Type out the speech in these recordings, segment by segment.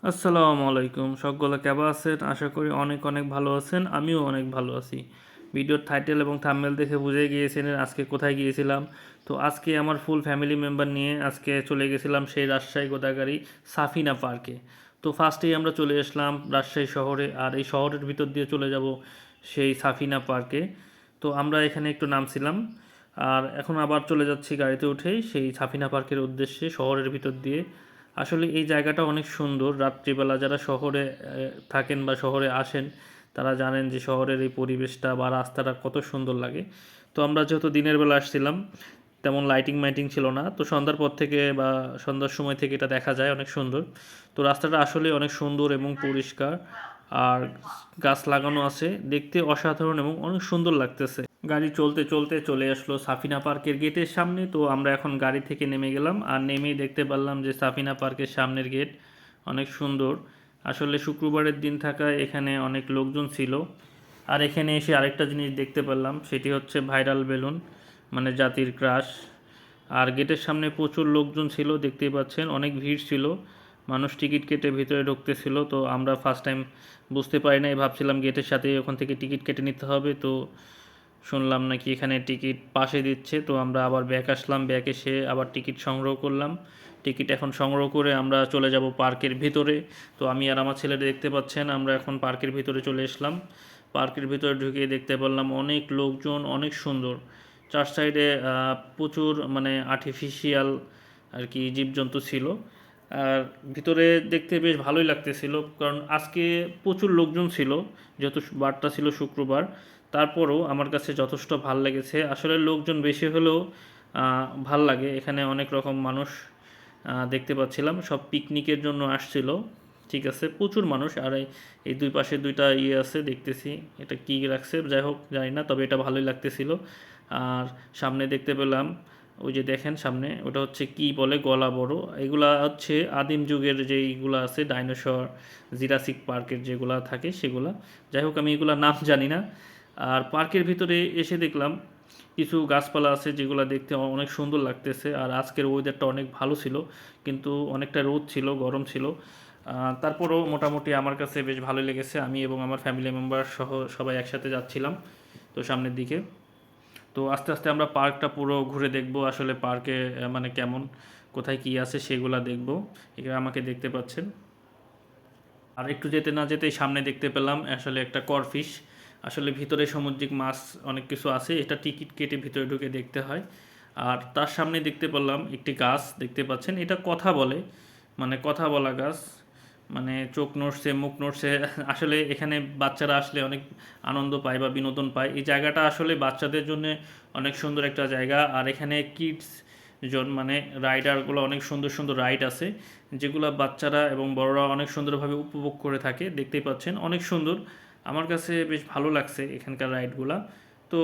আসসালামু আলাইকুম, সকলে কেমন আছেন? আশা করি অনেক অনেক ভালো আছেন। আমিও অনেক ভালো আছি। ভিডিওর টাইটেল এবং থাম্বনেল দেখে বুঝে গিয়েছিলেন আজকে কোথায় গিয়েছিলাম। তো আজকে আমার ফুল ফ্যামিলি মেম্বার নিয়ে আজকে চলে গেছিলাম সেই রাজশাহী গোদাগাড়ি সাফিনা পার্কে। তো ফার্স্টেই আমরা চলে আসলাম রাজশাহী শহরে, আর এই শহরের ভিতর দিয়ে চলে যাব সেই সাফিনা পার্কে। তো আমরা এখানে একটু নামছিলাম, আর এখন আবার চলে যাচ্ছি গাড়িতে উঠেই সেই সাফিনা পার্কের উদ্দেশ্যে শহরের ভিতর দিয়ে। আসলে এই জায়গাটা অনেক সুন্দর। রাত্রিবেলা যারা শহরে থাকেন বা শহরে আসেন, তারা জানেন যে শহরের এই পরিবেশটা বা রাস্তাটা কত সুন্দর লাগে। তো আমরা যেহেতু দিনের বেলা আসছিলাম, তেমন লাইটিং মাইটিং ছিল না, তো সন্ধ্যার পর থেকে বা সন্ধ্যার সময় থেকে এটা দেখা যায় অনেক সুন্দর। তো রাস্তাটা আসলে অনেক সুন্দর এবং পরিষ্কার, আর গাছ লাগানো আছে, দেখতে অসাধারণ এবং অনেক সুন্দর লাগতেছে। গাড়ি চলতে চলতে চলে আসলো সাফিনা পার্কের গেটের সামনে। তো আমরা এখন গাড়ি থেকে নেমে গেলাম, আর নেমেই দেখতে পারলাম যে সাফিনা পার্কের সামনের গেট অনেক সুন্দর। আসলে শুক্রবারের দিন থাকায় এখানে অনেক লোকজন ছিল। আর এখানে এসে আরেকটা জিনিস দেখতে পেলাম, সেটি হচ্ছে ভাইরাল বেলুন, মানে জাতির ক্রাশ। আর গেটের সামনে প্রচুর লোকজন ছিল, দেখতেই পাচ্ছেন অনেক ভিড় ছিল, মানুষ টিকিট কেটে ভিতরে ঢুকতেছিল। তো আমরা ফার্স্ট টাইম বুঝতে পারি নাই, ভাবছিলাম গেটের সাথে ওখান থেকে টিকিট কেটে নিতে হবে। তো শুনলাম নাকি এখানে টিকিট পাশে দিচ্ছে। তো আমরা আবার ব্যাক আসলাম, ব্যাক এসে আবার টিকিট সংগ্রহ করলাম। টিকিট এখন সংগ্রহ করে আমরা চলে যাব পার্কের ভিতরে। তো আমি আর আমার ছেলে দেখতে পাচ্ছেন আমরা এখন পার্কের ভিতরে চলে এসলাম। পার্কের ভিতরে ঢুকে দেখতে পারলাম অনেক লোকজন, অনেক সুন্দর। চার সাইডে প্রচুর মানে আর্টিফিশিয়াল আর কি জীবজন্তু ছিল। আর ভিতরে দেখতে বেশ ভালোই লাগতেছিল, কারণ আজকে প্রচুর লোকজন ছিল, যেহেতু বারটা ছিল শুক্রবার। তারপরও আমার কাছে যথেষ্ট ভাল লেগেছে। আসলে লোকজন বেশি হলেও ভাল লাগে। এখানে অনেক রকম মানুষ দেখতে পাচ্ছিলাম, সব পিকনিকের জন্য আসছিল। ঠিক আছে, প্রচুর মানুষ। আর এই দুই পাশে দুইটা ইয়ে আছে দেখতেছি, এটা কি রাখছে যাই হোক জানি না, তবে এটা ভালোই লাগতেছিল। আর সামনে দেখতে পেলাম, ওই যে দেখেন সামনে, ওটা হচ্ছে কি বলে, গলা বড়। এগুলা হচ্ছে আদিম যুগের যেইগুলো আছে, ডাইনোসর, জিরাসিক পার্কের যেগুলা থাকে সেগুলা। যাই হোক, আমি এগুলা নাম জানি না। আর পার্কের ভিতরে এসে দেখলাম কিছু গাছপালা আছে যেগুলো দেখতে অনেক সুন্দর লাগতেছে। আর আজকের ওয়েদারটা অনেক ভালো ছিল, কিন্তু অনেকটা রোদ ছিল, গরম ছিল। তারপরও মোটামুটি আমার কাছে বেশ ভালো লেগেছে। আমি এবং আমার ফ্যামিলি মেম্বার সহ সবাই একসাথে যাচ্ছিলাম তো সামনের দিকে। তো আস্তে আস্তে আমরা পার্কটা পুরো ঘুরে দেখব, আসলে পার্কে মানে কেমন, কোথায় কি আছে সেগুলা দেখব। এখানে আমাকে দেখতে পাচ্ছেন। আর একটু যেতে না যেতেই সামনে দেখতে পেলাম আসলে একটা করফিশ। আসলে ভিতরে সামুদ্রিক মাছ অনেক কিছু আছে, এটা টিকিট কেটে ভিতরে ঢুকে দেখতে হয়। আর তার সামনে দেখতে পেলাম একটি গাছ, দেখতে পাচ্ছেন এটা কথা বলে, মানে কথা বলা গাছ, মানে চোখ নড়ছে, মুখ নড়ছে। আসলে এখানে বাচ্চারা আসলে অনেক আনন্দ পায় বা বিনোদন পায়। এই জায়গাটা আসলে বাচ্চাদের জন্য অনেক সুন্দর একটা জায়গা। আর এখানে কিডস জন মানে রাইডারগুলো, অনেক সুন্দর সুন্দর রাইড আছে, যেগুলো বাচ্চারা এবং বড়রা অনেক সুন্দরভাবে উপভোগ করে থাকে। দেখতেই পাচ্ছেন অনেক সুন্দর, আমার কাছে বেশ ভালো লাগছে এখানকার রাইডগুলা। তো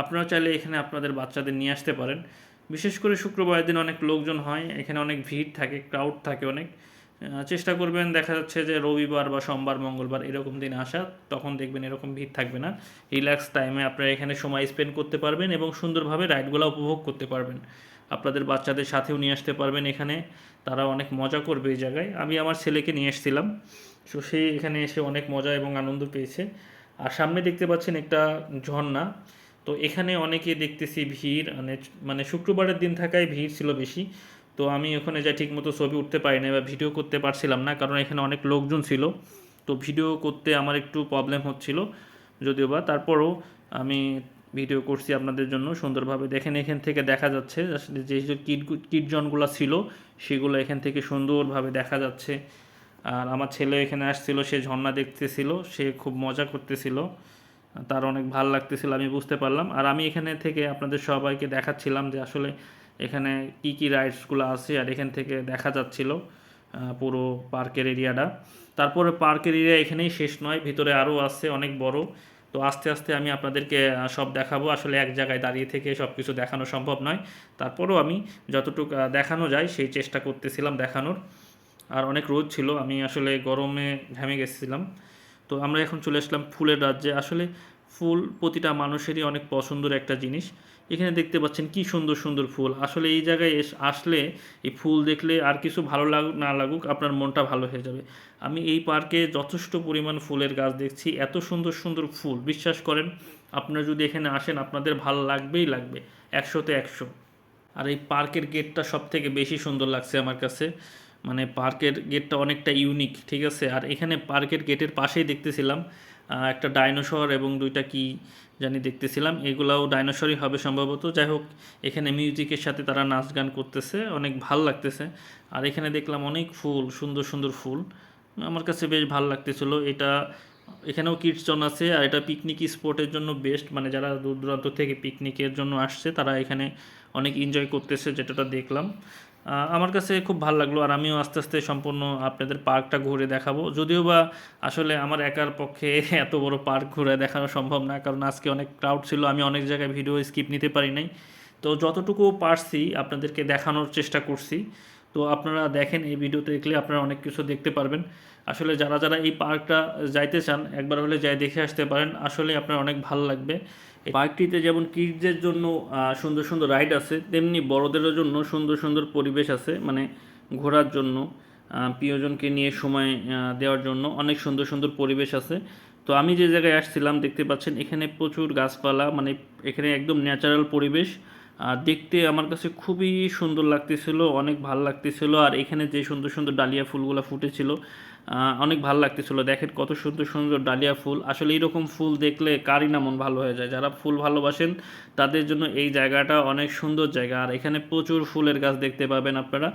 আপনারা চাইলে এখানে আপনাদের বাচ্চাদের নিয়ে আসতে পারেন। বিশেষ করে শুক্রবারের দিন অনেক লোকজন হয়, এখানে অনেক ভিড় থাকে, ক্রাউড থাকে অনেক। চেষ্টা করবেন, দেখা যাচ্ছে যে রবিবার বা সোমবার মঙ্গলবার এরকম দিন আসা, তখন দেখবেন এরকম ভিড় থাকবে না। রিল্যাক্স টাইমে আপনারা এখানে সময় স্পেন্ড করতে পারবেন এবং সুন্দরভাবে রাইডগুলো উপভোগ করতে পারবেন। আপনাদের বাচ্চাদের সাথেও নিয়ে আসতে পারবেন এখানে, তারা অনেক মজা করবে এই জায়গায়। আমি আমার ছেলেকে নিয়ে এসেছিলাম, তো সে এখানে এসে অনেক মজা এবং আনন্দ পেয়েছে। আর সামনে দেখতে পাচ্ছেন একটা ঝর্ণা। তো এখানে অনেকে দেখতেছি ভিড়, মানে মানে শুক্রবারের দিন থাকায় ভিড় ছিল বেশি। তো আমি ওখানে যাই ঠিকমতো ছবি উঠতে পারি না বা ভিডিও করতে পারছিলাম না, কারণ এখানে অনেক লোকজন ছিল। তো ভিডিও করতে আমার একটু প্রবলেম হচ্ছিল, যদিও বা তারপরও আমি ভিডিও করছি আপনাদের জন্য সুন্দরভাবে। দেখেন এখান থেকে দেখা যাচ্ছে আসলে যে যে কীটজনগুলো ছিল সেগুলো এখান থেকে সুন্দরভাবে দেখা যাচ্ছে। আর আমার ছেলে এখানে আসছিল, সে ঝর্ণা দেখতেছিল, সে খুব মজা করতেছিল, তার অনেক ভাল লাগতেছিল আমি বুঝতে পারলাম। আর আমি এখানে থেকে আপনাদের সবাইকে দেখাচ্ছিলাম যে আসলে এখানে কি কি রাইডসগুলো আছে, আর এখান থেকে দেখা যাচ্ছিল পুরো পার্কের এরিয়াটা। তারপরে পার্কের এরিয়া এখানেই শেষ নয়, ভিতরে আরও আছে অনেক বড়। তো আস্তে আস্তে আমি আপনাদেরকে সব দেখাবো। আসলে এক জায়গায় দাঁড়িয়ে থেকে সব কিছু দেখানো সম্ভব নয়, তারপরেও আমি যতটুকু দেখানো যায় সেই চেষ্টা করতেছিলাম দেখানোর। আর অনেক রোদ ছিল, আমি আসলে গরমে ঘেমে গেছিলাম। তো আমরা এখন চলে আসলাম ফুলের রাজ্যে। আসলে ফুল প্রতিটা মানুষেরই অনেক পছন্দের একটা জিনিস। এখানে দেখতে পাচ্ছেন কি সুন্দর সুন্দর ফুল। আসলে এই জায়গায় আসলে এই ফুল দেখলে আর কিছু ভালো লাগুক না লাগুক আপনার মনটা ভালো হয়ে যাবে। আমি এই পার্কে যথেষ্ট পরিমাণ ফুলের গাছ দেখছি, এত সুন্দর সুন্দর ফুল, বিশ্বাস করেন আপনারা যদি এখানে আসেন আপনাদের ভালো লাগবেই লাগবে, 100-তে 100। আর এই পার্কের গেটটা সব থেকে বেশি সুন্দর লাগছে আমার কাছে, মানে পার্কের গেটটা অনেকটা ইউনিক, ঠিক আছে। আর এখানে পার্কের গেটের পাশেই দেখতেছিলাম একটা ডাইনোসর এবং দুইটা কি জানি দেখতেছিলাম, এগুলাও ডাইনোসরই হবে সম্ভবত। যাই হোক, এখানে মিউজিকের সাথে তারা নাচ গান করতেছে, অনেক ভাল লাগতেছে। আর এখানে দেখলাম অনেক ফুল, সুন্দর সুন্দর ফুল, আমার কাছে বেশ ভালো লাগতেছিল এটা। এখানেও কিডস জোন আছে, আর এটা পিকনিক স্পটের জন্য বেস্ট, মানে যারা দূর দূরান্ত থেকে পিকনিকের জন্য আসছে তারা এখানে অনেক এনজয় করতেছে, যেটা দেখলাম আমার কাছে খুব ভালো লাগলো। আর আমিও আস্তে আস্তে সম্পূর্ণ আপনাদের পার্কটা ঘুরে দেখাবো, যদিও বা আসলে আমার একার পক্ষে এত বড় পার্ক ঘুরে দেখানো সম্ভব না, কারণ আজকে অনেক ক্রাউড ছিল, আমি অনেক জায়গায় ভিডিও স্কিপ নিতে পারি নাই। তো যতটুকু পারছি আপনাদেরকে দেখানোর চেষ্টা করছি। তো আপনারা দেখেন, এই ভিডিওতে দেখলে আপনারা অনেক কিছু দেখতে পারবেন। আসলে যারা যারা এই পার্কটা যাইতে চান একবার হলে যাই দেখে আসতে পারেন, আসলে আপনার অনেক ভালো লাগবে। এই পার্কটিতে যেমন কিডসদের জন্য সুন্দর সুন্দর রাইড আছে, তেমনি বড়দেরও জন্য সুন্দর সুন্দর পরিবেশ আছে, মানে ঘোরার জন্য প্রিয়জনকে নিয়ে সময় দেওয়ার জন্য অনেক সুন্দর সুন্দর পরিবেশ আছে। তো আমি যে জায়গায় আসছিলাম দেখতে পাচ্ছেন এখানে প্রচুর গাছপালা, মানে এখানে একদম ন্যাচারাল পরিবেশ। দেখতে আমার কাছে খুবই সুন্দর লাগতেছিল, অনেক ভাল লাগতেছিল। আর এখানে যে সুন্দর সুন্দর ডালিয়া ফুলগুলো ফুটেছিল অনেক ভাল লাগতেছিল। দেখেন কত সুন্দর সুন্দর ডালিয়া ফুল, আসলে এইরকম ফুল দেখলে কারই না মন ভালো হয়ে যায়। যারা ফুল ভালোবাসেন তাদের জন্য এই জায়গাটা অনেক সুন্দর জায়গা। আর এখানে প্রচুর ফুলের গাছ দেখতে পাবেন আপনারা।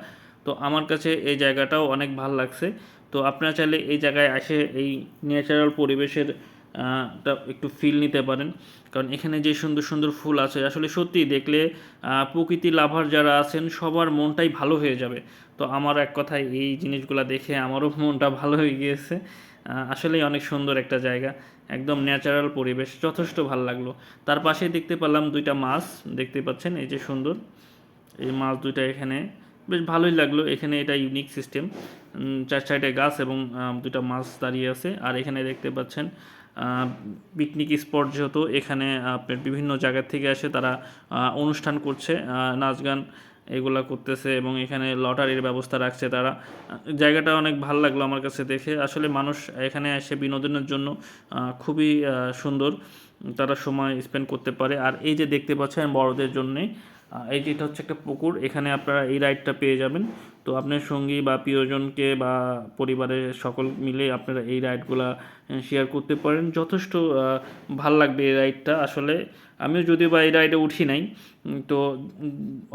তো আমার কাছে এই জায়গাটাও অনেক ভালো লাগছে। তো আপনারা চাইলে এই জায়গায় এসে এই ন্যাচারাল পরিবেশের টা একটু ফিল নিতে পারেন, কারণ এখানে যে সুন্দর সুন্দর ফুল আছে আসলে সত্যি দেখলে প্রকৃতি লাভার যারা আছেন সবার মনটাই ভালো হয়ে যাবে। তো আমার এক কথায় এই জিনিসগুলো দেখে আমারও মনটা ভালো হয়ে গিয়েছে। আসলেই অনেক সুন্দর একটা জায়গা, একদম ন্যাচারাল পরিবেশ, যথেষ্ট ভালো লাগলো। তার পাশেই দেখতে পেলাম দুইটা মাছ, দেখতে পাচ্ছেন এই যে সুন্দর এই মাছ দুইটা এখানে, বেশ ভালোই লাগলো। এখানে এটা ইউনিক সিস্টেম, চার সাইডে গাছ এবং দুটা মাছ দাঁড়িয়ে আছে। আর এখানে দেখতে পাচ্ছেন পিকনিক স্পট, যেহেতু এখানে আপনার বিভিন্ন জায়গা থেকে আসে তারা অনুষ্ঠান করছে, নাচ গান এগুলা করতেছে, এবং এখানে লটারির ব্যবস্থা রাখছে তারা। জায়গাটা অনেক ভালো লাগলো আমার কাছে দেখে। আসলে মানুষ এখানে এসে বিনোদনের জন্য খুবই সুন্দর, তারা সময় স্পেন্ড করতে পারে। আর এই যে দেখতে পাচ্ছেন বড়দের জন্যে এই যে এটা হচ্ছে একটা পুকুর, এখানে আপনারা এই রাইডটা পেয়ে যাবেন। তো আপনার সঙ্গী বা প্রিয়জনকে বা পরিবারের সকল মিলে আপনারা এই রাইডগুলা শেয়ার করতে পারেন, যথেষ্ট ভাল লাগবে এই রাইডটা। আসলে আমিও যদিও বা এই রাইডে উঠি নাই, তো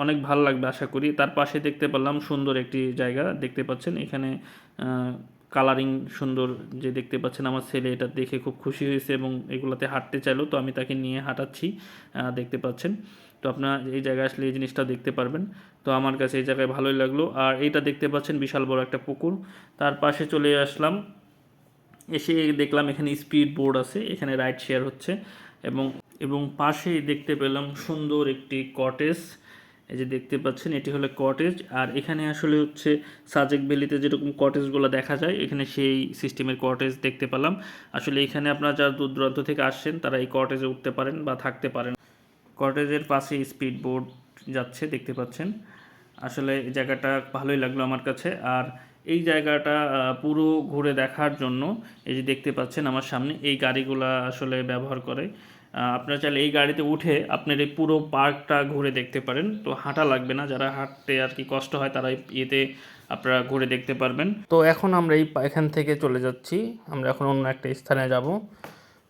অনেক ভাল লাগবে আশা করি। তার পাশে দেখতে পেলাম সুন্দর একটি জায়গা, দেখতে পাচ্ছেন এখানে কালারিং সুন্দর, যে দেখতে পাচ্ছেন আমার ছেলে এটা দেখে খুব খুশি হয়েছে এবং এগুলাতে হাঁটতে চাইলো, তো আমি তাকে নিয়ে হাঁটাচ্ছি, দেখতে পাচ্ছেন। তো আপনার এই জায়গায় আসলে এই জিনিসটা দেখতে পারবেন। তো আমার কাছে এই জায়গায় ভালোই লাগলো। আর এইটা দেখতে পাচ্ছেন বিশাল বড় একটা পুকুর, তার পাশে চলে আসলাম, এসে দেখলাম এখানে স্পিড বোর্ড আছে, এখানে রাইড শেয়ার হচ্ছে, এবং এবং পাশেই দেখতে পেলাম সুন্দর একটি কটেজ। এই যে দেখতে পাচ্ছেন এটি হলো কটেজ। আর এখানে আসলে হচ্ছে সাজেক ভ্যালিতে যেরকম কটেজগুলো দেখা যায় এখানে সেই সিস্টেমের কটেজ দেখতে পেলাম। আসলে এখানে আপনারা যারা দূর দূরান্ত থেকে আসছেন তারা এই কটেজে উঠতে পারেন বা থাকতে পারেন। কটেজের পাশে স্পিড বোট যাচ্ছে, দেখতে পাচ্ছেন। আসলে এই জায়গাটা ভালোই লাগলো আমার কাছে। আর এই জায়গাটা পুরো ঘুরে দেখার জন্য এই যে দেখতে পাচ্ছেন আমার সামনে এই গাড়িগুলা আসলে ব্যবহার করে। আপনারা চাইলে এই গাড়িতে উঠে আপনার এই পুরো পার্কটা ঘুরে দেখতে পারেন। তো হাঁটা লাগবে না, যারা হাঁটতে আর কি কষ্ট হয় তারা ইয়েতে আপনারা ঘুরে দেখতে পারবেন। তো এখন আমরা এখান থেকে চলে যাচ্ছি, আমরা এখন অন্য একটা স্থানে যাব।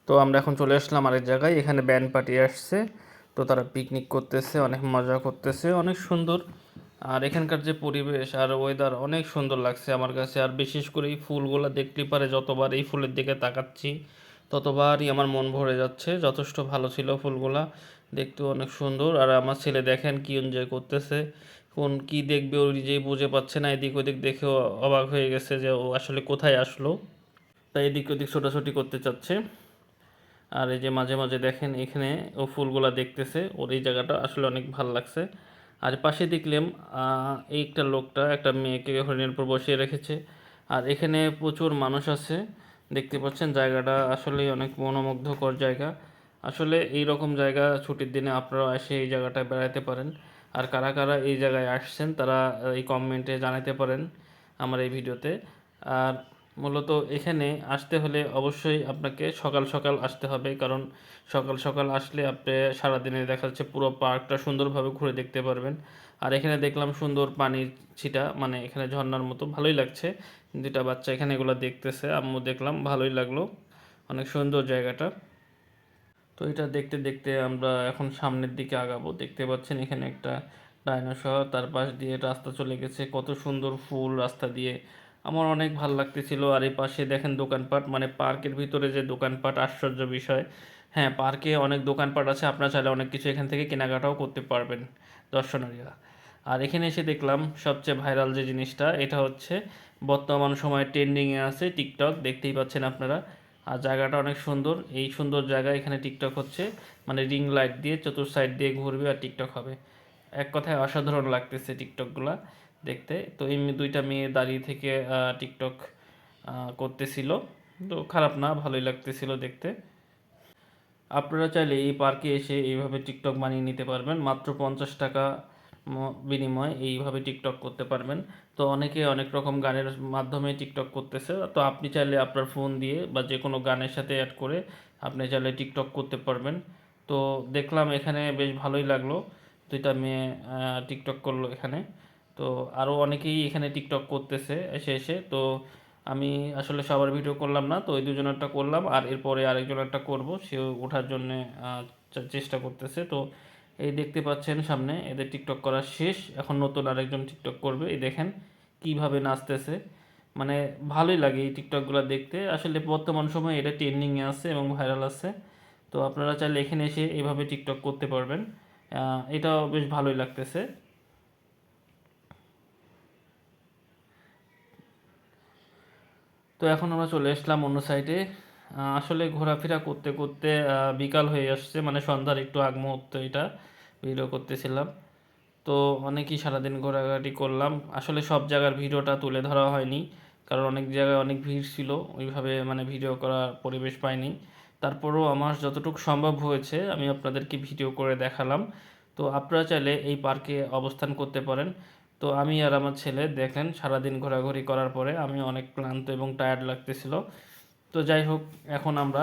তো আমরা এখন চলে আসলাম আরেক জায়গায়, এখানে ব্যান্ড পার্টি আসছে, তো তারা পিকনিক করতেছে, অনেক মজা করতেছে, অনেক সুন্দর। আর এখানকার যে পরিবেশ আর ওয়েদার অনেক সুন্দর লাগছে আমার কাছে। আর বিশেষ করে এই ফুলগুলো দেখতে পারে যতবার এই ফুলের দিকে তাকাচ্ছি ততবারই আমার মন ভরে যাচ্ছে, যথেষ্ট ভালো ছিল ফুলগুলা, দেখতেও অনেক সুন্দর। আর আমার ছেলে দেখেন কি এনজয় করতেছে, কোন কি দেখবে ও নিজেই বুঝে পাচ্ছে না, এদিক ওদিক দেখেও অবাক হয়ে গেছে যে ও আসলে কোথায় আসলো, তাই এদিক ওদিক ছোটাছুটি করতে চাচ্ছে। আর এই যে মাঝে মাঝে দেখেন এখানে ও ফুলগুলা দেখতেছে, ওর এই জায়গাটা আসলে অনেক ভালো লাগছে। আর পাশে দেখলাম এই একটা লোকটা একটা মেয়েকে হরিণের উপর বসিয়ে রেখেছে। আর এখানে প্রচুর মানুষ আছে, দেখতে পাচ্ছেন জায়গাটা আসলেই অনেক মনোমুগ্ধকর জায়গা। আসলে এই রকম জায়গা ছুটির দিনে আপনারাও এসে এই জায়গাটায় বেড়াতে পারেন। আর কারা কারা এই জায়গায় আসছেন তারা এই কমেন্টে জানাতে পারেন আমার এই ভিডিওতে। আর মূলত এখানে আসতে হলে অবশ্যই আপনাকে সকাল সকাল আসতে হবে, কারণ সকাল সকাল আসলে আপনি সারাদিনে দেখা যাচ্ছে পুরো পার্কটা সুন্দরভাবে ঘুরে দেখতে পারবেন। আর এখানে দেখলাম সুন্দর পানির ছিটা, মানে এখানে ঝর্ণার মতো ভালোই লাগছে। দুটা বাচ্চা এখানে এগুলো দেখতেছে, আম্মু দেখলাম ভালোই লাগলো, অনেক সুন্দর জায়গাটা। তো এটা দেখতে দেখতে আমরা এখন সামনের দিকে আগাবো। দেখতে পাচ্ছেন এখানে একটা ডাইনোসর, তার পাশ দিয়ে রাস্তা চলে গেছে, কত সুন্দর ফুল রাস্তা দিয়ে, আমার অনেক ভালো লাগতেছিল। আর এই পাশে দেখেন দোকানপাট, মানে পার্কের ভিতরে যে দোকানপাট, আশ্চর্য বিষয়। হ্যাঁ, পার্কে অনেক দোকানপাট আছে, আপনারা চাইলে অনেক কিছু এখান থেকে কেনাকাটাও করতে পারবেন দর্শনারীরা। আর এখানে এসে দেখলাম সবচেয়ে ভাইরাল যে জিনিসটা, এটা হচ্ছে বর্তমান সময়ে ট্রেন্ডিংয়ে আছে টিকটক, দেখতেই পাচ্ছেন আপনারা। আর জায়গাটা অনেক সুন্দর, এই সুন্দর জায়গায় এখানে টিকটক হচ্ছে, মানে রিং লাইট দিয়ে চতুর সাইড দিয়ে ঘুরবে আর টিকটক হবে। এক কথায় অসাধারণ লাগতেছে টিকটকগুলা দেখতে। তো এই দুইটা মেয়ে দাঁড়িয়ে থেকে টিকটক করতেছিল, তো খারাপ না, ভালোই লাগতেছিল দেখতে। আপনারা চাইলে এই পার্কে এসে এইভাবে টিকটক বানিয়ে নিতে পারবেন, মাত্র 50 টাকা বিনিময়ে এইভাবে টিকটক করতে পারবেন। তো অনেকে অনেক রকম গানের মাধ্যমে টিকটক করতেছে, তো আপনি চাইলে আপনার ফোন দিয়ে বা যে কোনো গানের সাথে অ্যাড করে আপনি চাইলে টিকটক করতে পারবেন। তো দেখলাম এখানে বেশ ভালোই লাগলো, দুইটা মেয়ে টিকটক করলো এখানে। তো আরও অনেকেই এখানে টিকটক করতেছে এসে এসে। তো আমি আসলে সবার ভিডিও করলাম না, তো ওই দুজনেরটা করলাম, আর এরপরে আরেকজনেরটা করব, সে ওঠার জন্যে চেষ্টা করতেছে। তো এই দেখতে পাচ্ছেন সামনে এদের টিকটক করা শেষ, এখন নতুন আরেকজন টিকটক করবে। এই দেখেন কিভাবে নাচতেছে, মানে ভালোই লাগে এই টিকটকগুলো দেখতে। আসলে বর্তমান সময়ে এটা ট্রেন্ডিংয়ে আছে এবং ভাইরাল আছে। তো আপনারা চাইলে এখানে এসে এভাবে টিকটক করতে পারবেন, এটাও বেশ ভালোই লাগতেছে। তো এখন আমরা চলে আসলাম অন্য সাইডে। আসলে ঘোরাফেরা করতে করতে বিকাল হয়ে আসছে, মানে সন্ধ্যার একটু আগ মুহূর্ত এটা ভিডিও করতেছিলাম। তো অনেকই সারাদিন ঘোরাঘুরি করলাম, আসলে সব জায়গার ভিডিওটা তুলে ধরা হয়নি, কারণ অনেক জায়গায় অনেক ভিড় ছিল, ওইভাবে মানে ভিডিও করার পরিবেশ পাইনি। তারপরেও আমার যতটুকু সম্ভব হয়েছে আমি আপনাদেরকে ভিডিও করে দেখালাম। তো আপনারা চাইলে এই পার্কে অবস্থান করতে পারেন। তো আমি আর আমার ছেলে দেখেন সারাদিন ঘোরাঘুরি করার পরে আমি অনেক ক্লান্ত এবং টায়ার্ড লাগতেছিল। তো যাই হোক, এখন আমরা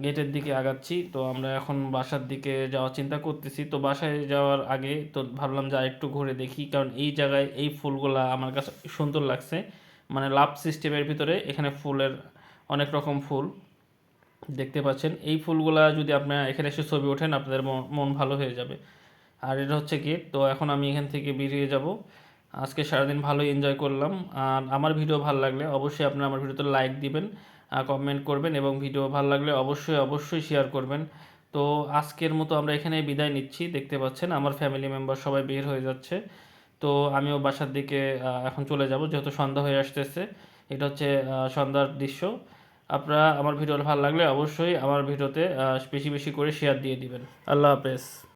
গেটের দিকে আগাচ্ছি। তো আমরা এখন বাসার দিকে যাওয়ার চিন্তা করতেছি। তো বাসায় যাওয়ার আগে তো ভাবলাম যে আরেকটু ঘুরে দেখি, কারণ এই জায়গায় এই ফুলগুলা আমার কাছে সুন্দর লাগছে, মানে লাভ সিস্টেমের ভিতরে এখানে ফুলের অনেক রকম ফুল দেখতে পাচ্ছেন। এই ফুলগুলা যদি আপনারা এখানে এসে ছবি ওঠেন আপনাদের মন ভালো হয়ে যাবে। আর এটা হচ্ছে গেট। তো এখন আমি এখান থেকে বেরিয়ে যাব। আজকে সারাদিন ভালোই এনজয় করলাম। আর আমার ভিডিও ভালো লাগলে অবশ্যই আপনারা আমার ভিডিওতে লাইক দিবেন, কমেন্ট করবেন, এবং ভিডিও ভালো লাগলে অবশ্যই অবশ্যই শেয়ার করবেন। তো আজকের মতো আমরা এখানে বিদায় নিচ্ছি। দেখতে পাচ্ছেন আমার ফ্যামিলি মেম্বার সবাই বের হয়ে যাচ্ছে। তো আমিও বাসার দিকে এখন চলে যাব, যেহেতু সন্ধ্যা হয়ে আসতেছে। এটা হচ্ছে সন্ধ্যার দৃশ্য। আপনারা আমার ভিডিও ভালো লাগলে অবশ্যই আমার ভিডিওতে বেশি বেশি করে শেয়ার দিয়ে দিবেন। আল্লাহ হাফেজ।